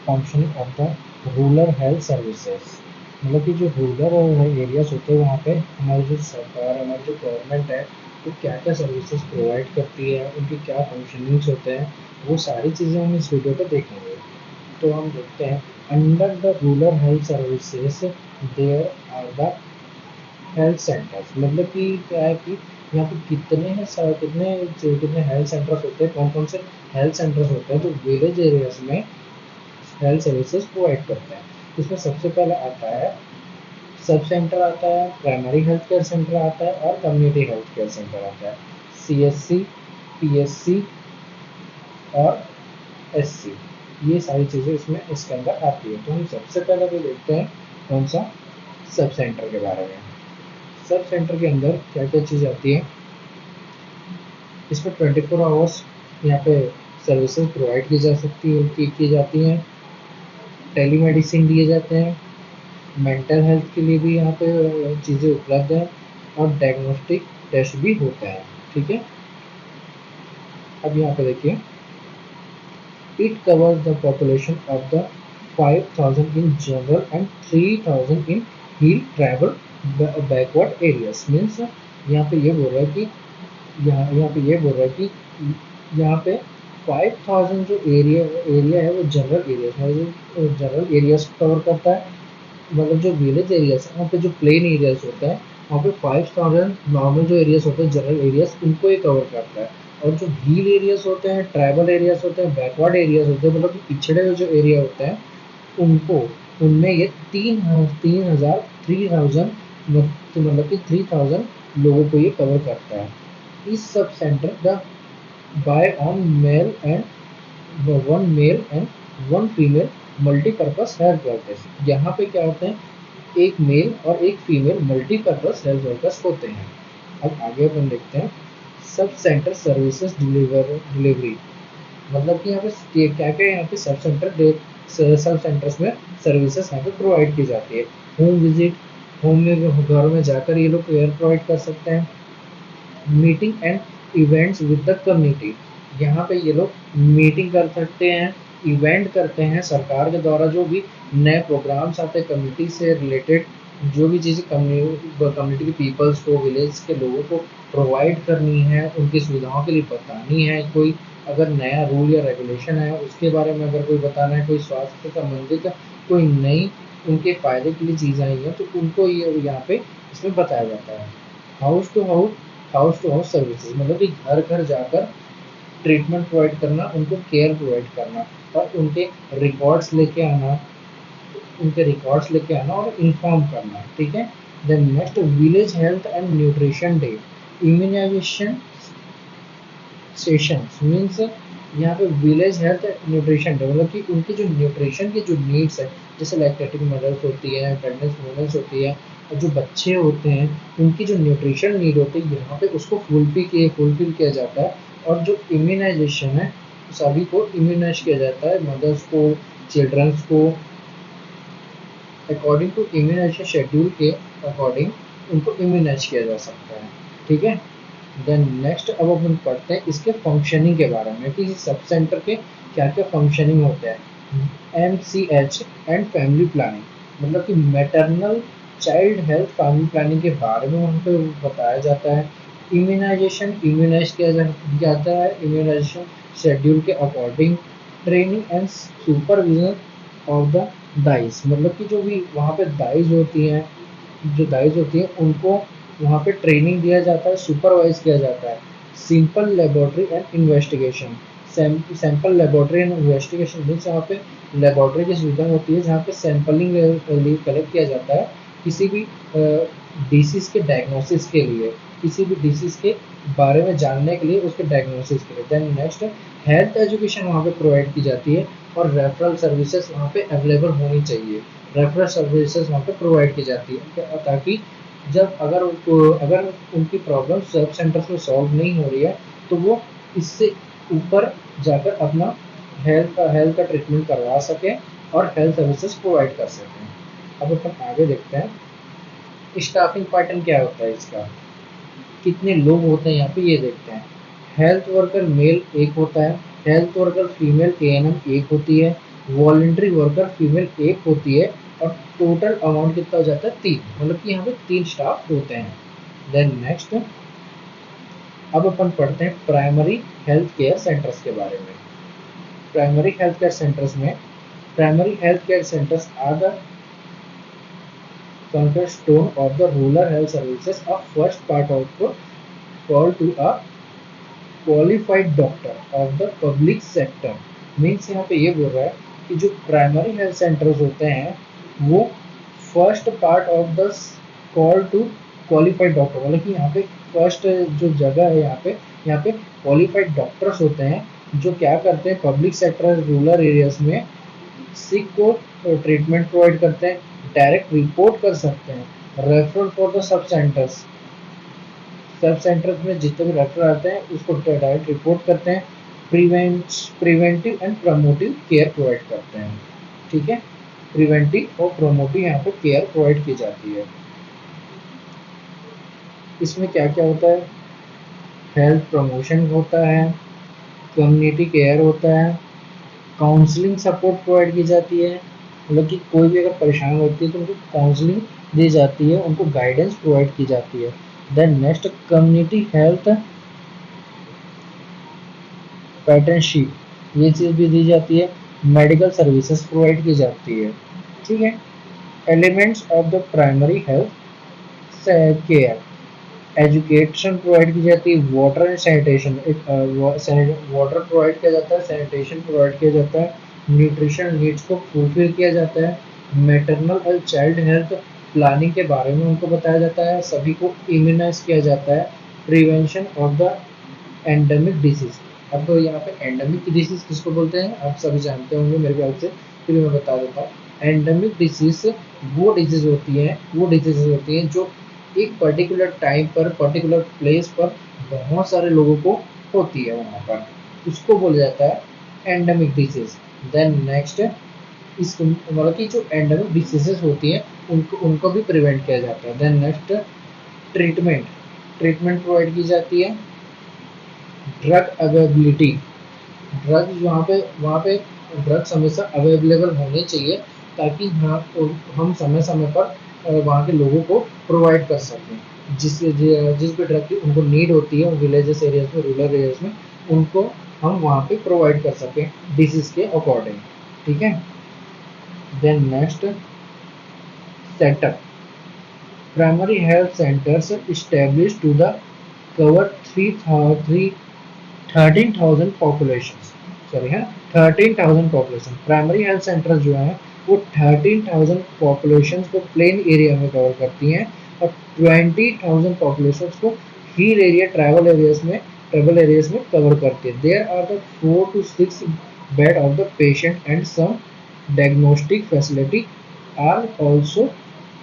Functioning of the rural health services. मतलब कि जो रूरल एरियाज होते हैं वहाँ पे हमारी जो सरकार, हमारी जो गवर्नमेंट है, वो क्या क्या सर्विसेज प्रोवाइड करती है, उनके क्या फंक्शनिंग्स होते हैं, वो सारी चीज़ें हम इस वीडियो पे देखेंगे। तो हम देखते हैं, under the rural health services there are the health centres. मतलब कि क्या है कि यहाँ पे कितने हेल्थ सेंटर्स होते हैं, कौन कौन से हेल्थ सेंटर्स होते हैं जो विलेज एरियाज में हेल्थ सर्विसेज प्रोवाइड करते हैं। इसमें सबसे पहले आता है सब सेंटर, आता है प्राइमरी हेल्थ केयर सेंटर, आता है और कम्युनिटी हेल्थ केयर सेंटर आता है, CSC, PSC और SC। ये सारी चीज़ें इसमें इसके अंदर आती है। तो हम सबसे पहले तो देखते हैं कौन सा, सब सेंटर के बारे में। सब सेंटर के अंदर क्या क्या चीज़ आती है, इसमें 24 आवर्स यहाँ पे सर्विसेज प्रोवाइड की जा सकती है, की जाती हैं। टेलीमेडिसिन दिए जाते हैं, मेंटल हेल्थ के लिए भी यहाँ पे चीज़ें उपलब्ध हैं, और डायग्नोस्टिक टेस्ट भी होता है। ठीक है, अब यहाँ पे देखिए, it covers the population of the 5000 in general and 3000 in hill travel backward areas. Means यहाँ पे ये बोल रहा है कि यहाँ पे ये बोल रहा है कि यहाँ पे 5000 जो एरिया है वो जनरल एरियाज, मतलब जनरल एरियाज कवर करता है। मतलब जो विलेज एरियाज है वहाँ पे जो प्लेन एरियाज होता है वहाँ पे 5000 नॉर्मल जो एरियाज होते हैं जनरल एरियाज, उनको ये कवर करता है। और जो हिल एरियाज होते हैं, ट्राइबल एरियाज होते हैं, बैकवर्ड एरियाज होते हैं, मतलब पिछड़े हुए जो एरिया होते हैं उनको, उनमें ये 3000 मतलब कि 3000 लोगों को ये कवर करता है। इस sub centre the by on male and one male and one female multipurpose health workers. यहाँ पे क्या होते हैं, एक मेल और एक फीमेल मल्टीपर्पज हेल्थ वर्कर्स होते हैं। अब आगे अपन देखते हैं सब सेंटर सर्विसेज डिलीवरी। मतलब कि यहाँ पे क्या क्या यहाँ पे सब सेंटर्स में सर्विसेज यहाँ पे प्रोवाइड की जाती है। होम विजिट, होम में घर में जाकर ये लोग केयर प्रोवाइड कर सकते हैं। Meeting and events with the community, यहाँ पे ये लोग मीटिंग कर सकते हैं, इवेंट करते हैं। सरकार के द्वारा जो भी नए प्रोग्राम्स आते हैं कम्युनिटी से रिलेटेड, जो भी चीज़ें कम्युनिटी के पीपल्स को, विलेज के लोगों को प्रोवाइड करनी है, उनकी सुविधाओं के लिए बतानी है। कोई अगर नया रूल या रेगुलेशन है उसके बारे में अगर कोई बताना है, कोई स्वास्थ्य से संबंधित कोई नई उनके फ़ायदे के लिए चीज़ आई है तो उनको ये यहाँ पे इसमें बताया जाता है। हाउस टू हाउस सर्विसेज, मतलब कि घर घर जाकर ट्रीटमेंट प्रोवाइड करना, उनको केयर प्रोवाइड करना, और उनके रिकॉर्ड्स लेके आना और इन्फॉर्म करना। ठीक है, then next, village health and nutrition day, immunisation sessions. Means यहाँ पे विलेज हेल्थ न्यूट्रिशन डे, मतलब कि उनकी जो न्यूट्रिशन की जो नीड्स है, जैसे लैक्टेटिंग मदर्स होती है, प्रेगनेंट वुमेन्स होती है, और जो बच्चे होते हैं उनकी जो न्यूट्रिशन नीड होती है यहाँ पे उसको फुलफिल किया जाता है। और जो इम्यूनाइजेशन है सभी को इम्यूनाइज किया जाता है, मदर्स को, चिल्ड्रंस को, अकॉर्डिंग टू इम्यूनाइजेशन शेड्यूल के अकॉर्डिंग उनको इम्यूनाइज किया जा सकता है। ठीक है, देन नेक्स्ट अब अपन पढ़ते हैं इसके फंक्शनिंग के बारे में कि सब सेंटर के क्या क्या फंक्शनिंग होते हैं। MCH एंड फैमिली प्लानिंग, मतलब कि maternal child health family planning के बारे में वहाँ पे बताया जाता है। इम्यूनाइज किया जाता है, इम्यूनाइजेशन शेड्यूल के according. Training and supervision of the dais, मतलब कि जो भी वहाँ पे दाइज होती हैं उनको वहाँ पे ट्रेनिंग दिया जाता है, सुपरवाइज किया जाता है। Simple laboratory and investigation, sample laboratory and investigation means यहाँ पे लेबोरेटरी की सुविधा होती है जहाँ पे सैंपलिंग कलेक्ट किया जाता है किसी भी डिसीज़ के डायग्नोसिस के लिए, किसी भी डिसीज़ के बारे में जानने के लिए, उसके डायग्नोसिस के लिए। देन नेक्स्ट, हेल्थ एजुकेशन वहाँ पे प्रोवाइड की जाती है, और रेफरल सर्विसेज वहाँ पे अवेलेबल होनी चाहिए। रेफरल सर्विसेज वहाँ पे प्रोवाइड की जाती है ताकि जब अगर उनकी प्रॉब्लम सब सेंटर्स में सॉल्व नहीं हो रही है तो वो इससे ऊपर जाकर अपना हेल्थ का ट्रीटमेंट करवा सकें और हेल्थ सर्विसेज प्रोवाइड कर सकें। अब अपन आगे देखते हैं स्टाफिंग पैटर्न क्या होता है इसका, कितने लोग होते हैं यहाँ पे ये देखते हैं। हेल्थ वर्कर मेल एक होता है, हेल्थ वर्कर फीमेल ANM एक होती है, वॉलंटरी वर्कर फीमेल एक होती है और टोटल अमाउंट कितना हो जाता है 3, मतलब कि यहाँ पे 3 स्टाफ होते हैं। देन नेक्स्ट अब अपन पढ़ते हैं प्राइमरी हेल्थ केयर सेंटर्स के बारे में। प्राइमरी हेल्थ केयर सेंटर्स में primary health care centres are the cornerstone of the rural health services. A first part of the call to a qualified doctor of the public sector means यहाँ पे ये बोल रहा है कि जो primary health centres होते हैं वो first part of the call to qualified doctor, मतलब कि यहाँ पे फर्स्ट जो जगह है यहाँ पे क्वालिफाइड डॉक्टर्स होते हैं जो क्या करते हैं पब्लिक सेक्टर रूरल एरियाज में सिक को ट्रीटमेंट प्रोवाइड करते हैं, डायरेक्ट रिपोर्ट कर सकते हैं, referral for the sub centres में जितने भी रेफरल आते हैं उसको डायरेक्ट रिपोर्ट करते हैं, preventive and promotive care provide करते हैं। ठीक है, प्रिवेंटिव और प्रमोटिव यहाँ पे केयर प्रोवाइड की जाती है। इसमें क्या क्या होता है, हेल्थ प्रमोशन होता है, कम्युनिटी केयर होता है, काउंसलिंग सपोर्ट प्रोवाइड की जाती है, मतलब कि कोई भी अगर परेशान होती है तो उनको काउंसलिंग दी जाती है, उनको गाइडेंस प्रोवाइड की जाती है। देन नेक्स्ट कम्युनिटी हेल्थ पैटर्नशिप, ये चीज़ भी दी जाती है, मेडिकल सर्विसेज प्रोवाइड की जाती है। ठीक है, elements of the primary health care, education provide की जाती है, water and sanitation, water provide किया जाता है, सैनिटेशन प्रोवाइड किया जाता है, न्यूट्रिशन नीड्स को फुलफिल किया जाता है, मैटरनल और चाइल्ड हेल्थ प्लानिंग के बारे में उनको बताया जाता है, सभी को इम्यूनाइज किया जाता है, prevention of the endemic disease. अब तो यहाँ पे एंडेमिक डिसीज किसको बोलते हैं आप सभी जानते होंगे मेरे ख्याल से, फिर मैं बता देता हूँ। एंडेमिक डिसीज वो डिजीज होती हैं जो एक पर्टिकुलर टाइम पर पर्टिकुलर प्लेस पर बहुत सारे लोगों को होती है, वहाँ पर उसको बोला जाता है एंडेमिक डिसीज। देन नेक्स्ट इस मतलब कि जो एंडेमिक डिसीजेस होती हैं उनको भी प्रिवेंट किया जाता है। देन नेक्स्ट ट्रीटमेंट प्रोवाइड की जाती है, ड्रग अवेलेबिलिटी, ड्रग वहाँ पे ड्रग्स हमेशा अवेलेबल होने चाहिए ताकि हम समय समय पर वहाँ के लोगों को प्रोवाइड कर सकें, जिस भी ड्रग की उनको नीड होती है विलेजेस एरियाज में रूरल एरियाज में उनको हम वहाँ पे प्रोवाइड कर सकें डिसीज के अकॉर्डिंग। ठीक है, then next setup, primary health centres establish to the cover 13,000 population, sorry है 13,000 पॉपुलेशन। प्राइमरी हेल्थ सेंटर जो है वो 13,000 पॉपुलेशन को प्लेन एरिया में कवर करती हैं और 20,000 पॉपुलेशन को हिल एरिया ट्राइबल एरियाज में कवर करती है। There are the 4 to 6 bed of the patient and some diagnostic facility are also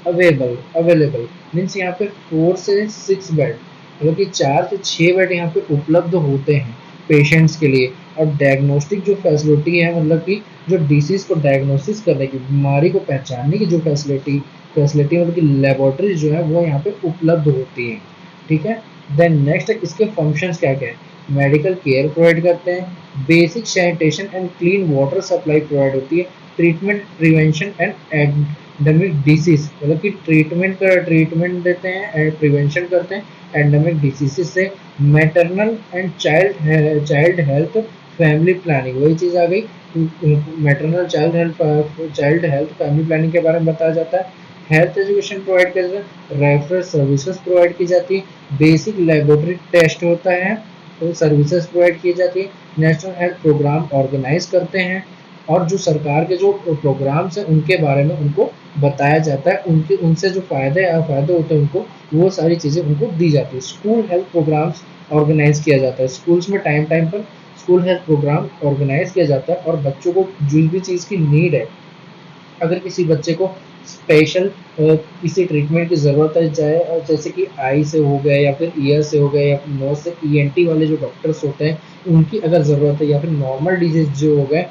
available means यहाँ पे 4 से 6 बेड, मतलब कि 4 से 6 बेड यहाँ पे उपलब्ध होते हैं पेशेंट्स के लिए। और डायग्नोस्टिक जो फैसिलिटी है, मतलब कि जो डिसीज को डायग्नोसिस करने की, बीमारी को पहचानने की जो फैसिलिटी मतलब कि लेबोरेटरीज जो है वो यहाँ पे उपलब्ध होती हैं। ठीक है, देन नेक्स्ट इसके फंक्शंस क्या क्या है, मेडिकल केयर प्रोवाइड करते हैं, basic sanitation and clean water supply provide होती है, treatment prevention and endemic disease, मतलब कि ट्रीटमेंट देते हैं एंड प्रिवेंशन करते हैं एंडेमिक डिसीज से, maternal and child health family planning, वही चीज़ आ गई, maternal child health family planning के बारे में बताया जाता है, हेल्थ एजुकेशन प्रोवाइड किया जाता है, रेफरल सर्विसेज प्रोवाइड की जाती है, बेसिक लेबोरेटरी टेस्ट होता है तो सर्विसेज प्रोवाइड की जाती है, नेशनल हेल्थ प्रोग्राम ऑर्गेनाइज करते हैं और जो सरकार के जो प्रोग्राम्स हैं उनके बारे में उनको बताया जाता है, उनसे जो फ़ायदे होते हैं उनको वो सारी चीज़ें उनको दी जाती है। स्कूल हेल्थ प्रोग्राम्स ऑर्गेनाइज किया जाता है, स्कूल्स में टाइम पर स्कूल हेल्थ प्रोग्राम ऑर्गेनाइज किया जाता है और बच्चों को जो भी चीज़ की नीड है, अगर किसी बच्चे को स्पेशल किसी ट्रीटमेंट की ज़रूरत है, चाहे जैसे कि आई से हो गया या फिर ईयर से हो गया या फिर नोज से, ईएनटी वाले जो डॉक्टर्स होते हैं उनकी अगर ज़रूरत है, या फिर नॉर्मल डिजीज जो हो गए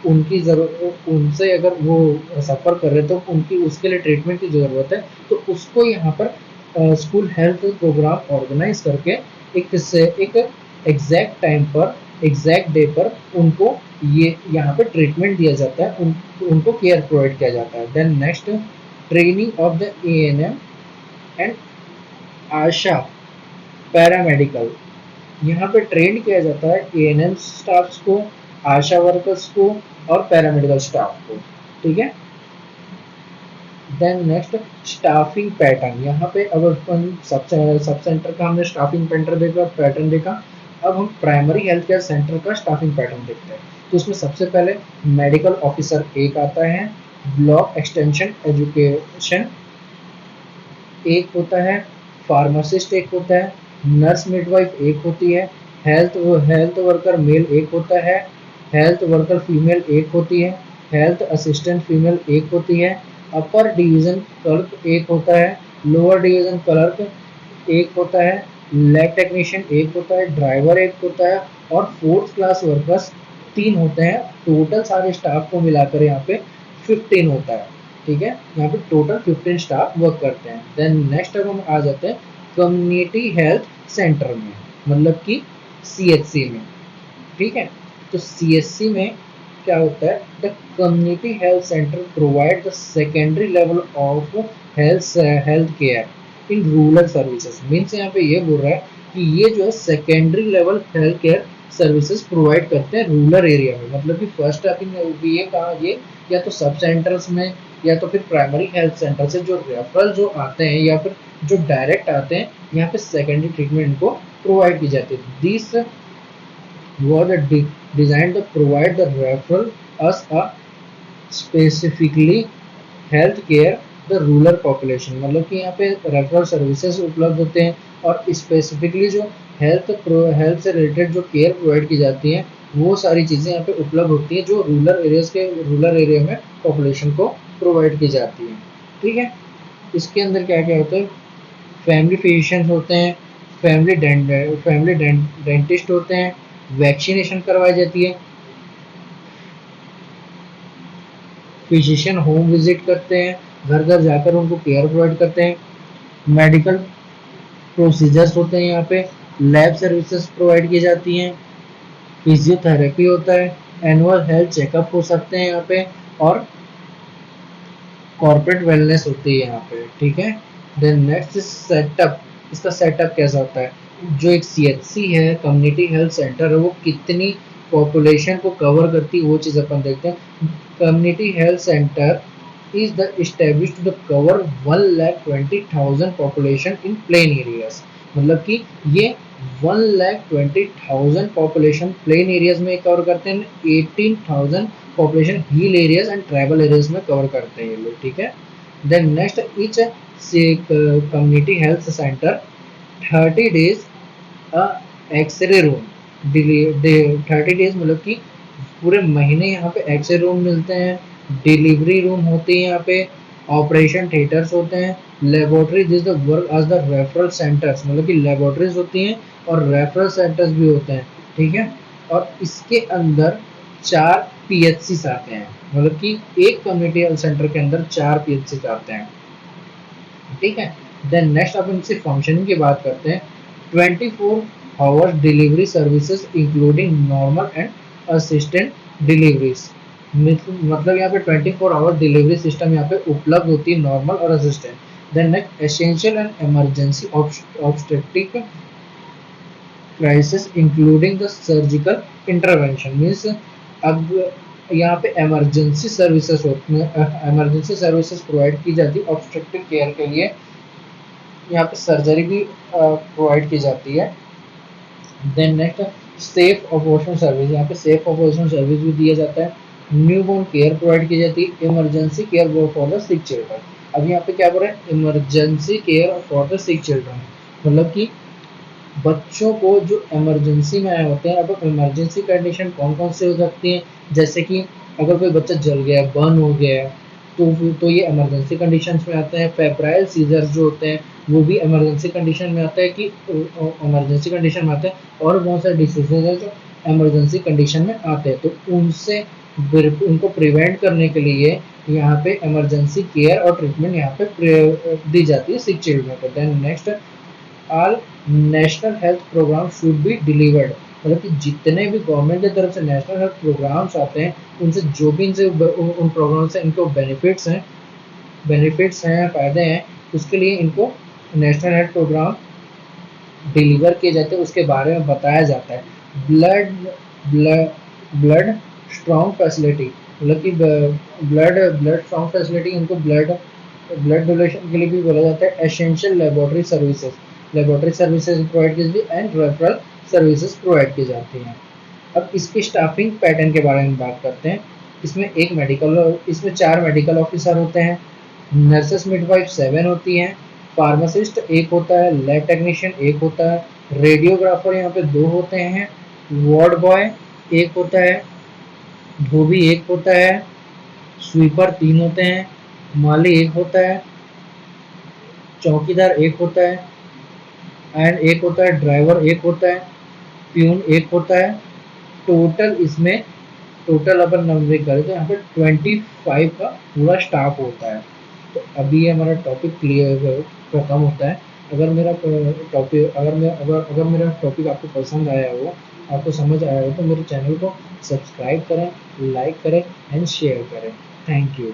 उनकी ज़रूरत, उनसे अगर वो सफ़र कर रहे तो उनकी उसके लिए ट्रीटमेंट की ज़रूरत है तो उसको यहाँ पर स्कूल हेल्थ प्रोग्राम ऑर्गेनाइज करके एक एग्जैक्ट टाइम पर एग्जैक्ट डे पर उनको ये यहाँ पे ट्रीटमेंट दिया जाता है, उनको केयर प्रोवाइड किया जाता है। Then next, training of the ANM and ASHA paramedical, यहाँ पे ट्रेन किया जाता है एएनएम स्टाफ्स को, आशा वर्कर्स को और पैरामेडिकल स्टाफ को, ठीक है। देन नेक्स्ट, स्टाफिंग पैटर्न, यहाँ पे अब अपन सब सेंटर का हमने स्टाफिंग पैटर्न देखा। अब हम प्राइमरी हेल्थ केयर सेंटर का स्टाफिंग पैटर्न देखते हैं। तो उसमें सबसे पहले मेडिकल ऑफिसर एक आता है, ब्लॉक एक्सटेंशन एजुकेशन एक होता है, फार्मासिस्ट एक होता है, नर्स मिडवाइफ एक होती है, हेल्थ हेल्थ वर्कर मेल एक होता है, हेल्थ वर्कर फीमेल एक होती है, हेल्थ असिस्टेंट फीमेल एक होती है, अपर डिवीजन क्लर्क एक होता है, लोअर डिवीजन क्लर्क एक होता है, लैब टेक्नीशियन एक होता है, ड्राइवर एक होता है और फोर्थ क्लास वर्कर्स 3 होते हैं। टोटल सारे स्टाफ को मिलाकर यहाँ पे 15 होता है, ठीक है। यहाँ पे टोटल 15 स्टाफ वर्क करते हैं। देन नेक्स्ट अब हम आ जाते हैं कम्युनिटी हेल्थ सेंटर में, मतलब कि सीएचसी में, ठीक है। तो सीएचसी में क्या होता है, the community health centre provide the secondary level of health care in rural services. Means यहाँ पे ये बोल रहा है कि ये जो है secondary level health care services provide करते हैं रूरल एरिया में। मतलब कि फर्स्ट स्टार्टिंग ये कहा, ये या तो सब सेंटर्स में या तो फिर प्राइमरी हेल्थ सेंटर से जो रेफरल जो आते हैं या फिर जो डायरेक्ट आते हैं, यहाँ पे सेकेंडरी ट्रीटमेंट को प्रोवाइड की जाती है। This was designed to provide the referral as a specifically health care the rural population. मतलब कि यहाँ पे रेफरल सर्विसेज उपलब्ध होते हैं और स्पेसिफिकली जो हेल्थ से रिलेटेड जो केयर प्रोवाइड की जाती हैं वो सारी चीज़ें यहाँ पे उपलब्ध होती हैं जो रूरल एरिया में पॉपुलेशन को प्रोवाइड की जाती हैं, ठीक है। इसके अंदर क्या क्या होता है, फैमिली फिजिशियंस होते हैं, फैमिली डेंटिस्ट होते हैं, वैक्सीनेशन करवाई जाती है, फिजिशियन होम विजिट करते हैं, घर घर जाकर उनको केयर प्रोवाइड करते हैं, मेडिकल प्रोसीजर्स होते हैं, यहाँ पे लैब सर्विसेज प्रोवाइड की जाती हैं, फिजियोथेरेपी होता है, एनुअल हेल्थ चेकअप हो सकते हैं यहाँ पे और कॉर्पोरेट वेलनेस होती है यहाँ पे, ठीक है। देन नेक्स्ट सेटअप, इसका सेटअप कैसा होता है, जो एक सीएचसी है कम्युनिटी हेल्थ सेंटर है वो कितनी पॉपुलेशन को कवर करती है वो चीज़ अपन देखते हैं। Community health centre is the established to cover 1,20,000 population in plain areas। मतलब कि ये 1,20,000 पॉपुलेशन प्लेन एरियाज में कवर करते हैं, 18,000 population hill areas and tribal areas में कवर करते हैं ये लोग, ठीक है। Then next, each community health centre 30 days x-ray room 30 days, मतलब कि पूरे महीने यहाँ पे एक्सरे रूम मिलते हैं, डिलीवरी रूम होती है यहाँ पे, ऑपरेशन थिएटर्स होते हैं, लेबोरेटरी जिस the work as the referral centres, मतलब कि लेबोरेटरीज होती हैं और रेफरल सेंटर्स भी होते हैं, ठीक है। और इसके अंदर 4 पीएचसी आते हैं, मतलब कि एक कम्युनिटी हेल्थ सेंटर के अंदर 4 पीएचसी आते हैं, ठीक है। देन नेक्स्ट अपन इससे फंक्शनिंग की बात करते हैं। 24 hours delivery services including normal and assistant deliveries. मतलब यहाँ पे 24 आवर डिलीवरी सिस्टम यहाँ पे उपलब्ध होती है, नॉर्मल और assistant. Then next, essential and emergency obstetric crisis including the surgical intervention. Means अब यहाँ पे इमरजेंसी सर्विसेज प्रोवाइड की जाती है ऑब्स्ट्रक्टिव केयर के लिए, यहाँ पे सर्जरी भी प्रोवाइड की जाती है। Then next, safe abortion service, यहाँ पे सेफ अबॉर्शन सर्विस भी दिया जाता है। न्यूबॉर्न केयर प्रोवाइड की जाती है, emergency care for the sick children. अब यहाँ पे क्या बोल रहे हैं, emergency care for the sick children, मतलब कि बच्चों को जो इमरजेंसी में आए होते हैं। अब इमरजेंसी कंडीशन कौन कौन से हो सकती हैं, जैसे कि अगर कोई बच्चा जल गया, बर्न हो गया है, तो ये इमरजेंसी कंडीशंस में आते हैं। फेब्राइल सीजर्स जो होते हैं वो भी इमरजेंसी कंडीशन में आता है कि इमरजेंसी कंडीशन में आते हैं। और बहुत सारे डिसीजेज हैं जो इमरजेंसी कंडीशन में आते हैं, तो उनको प्रिवेंट करने के लिए यहाँ पे इमरजेंसी केयर और ट्रीटमेंट यहाँ पे दी जाती है सिक चिल्ड्रन को। Then next, all national health programme should be delivered, मतलब कि जितने भी गवर्नमेंट की तरफ से नेशनल हेल्थ प्रोग्राम्स आते हैं, उनसे जो भी इनसे उन प्रोग्राम से इनको बेनिफिट्स हैं, फ़ायदे हैं, उसके लिए इनको नेशनल हेल्थ प्रोग्राम डिलीवर किए जाते हैं, उसके बारे में बताया जाता है। Blood blood blood strong facility, मतलब कि ब्लड ब्लड स्ट्रॉन्ग फैसिलिटी, इनको ब्लड ब्लड डोनेशन के लिए भी बोला जाता है। एसेंशियल लेबोरेटरी सर्विसेज प्रोवाइड की जाती है एंड रेफरल सर्विसेज प्रोवाइड की जाती हैं। अब इसकी स्टाफिंग पैटर्न के बारे में बात करते हैं। इसमें 4 मेडिकल ऑफिसर होते हैं, नर्सेस मिडवाइफ 7 होती हैं, फार्मासिस्ट 1 होता है, लैब टेक्नीशियन 1 होता है, रेडियोग्राफर यहाँ पे 2 होते हैं, वार्ड बॉय 1 होता है, धोबी 1 होता है, स्वीपर 3 होते हैं, माली 1 होता है, चौकीदार 1 होता है एंड 1 होता है, ड्राइवर 1 होता है, प्यून 1 होता है। टोटल अपन नंबर करें तो यहाँ पे 25 का पूरा स्टाफ होता है। तो अभी ये हमारा टॉपिक क्लियर खत्म होता है। अगर मेरा टॉपिक आपको पसंद आया हो, आपको समझ आया हो, तो मेरे चैनल को सब्सक्राइब करें, लाइक करें एंड शेयर करें। Thank you.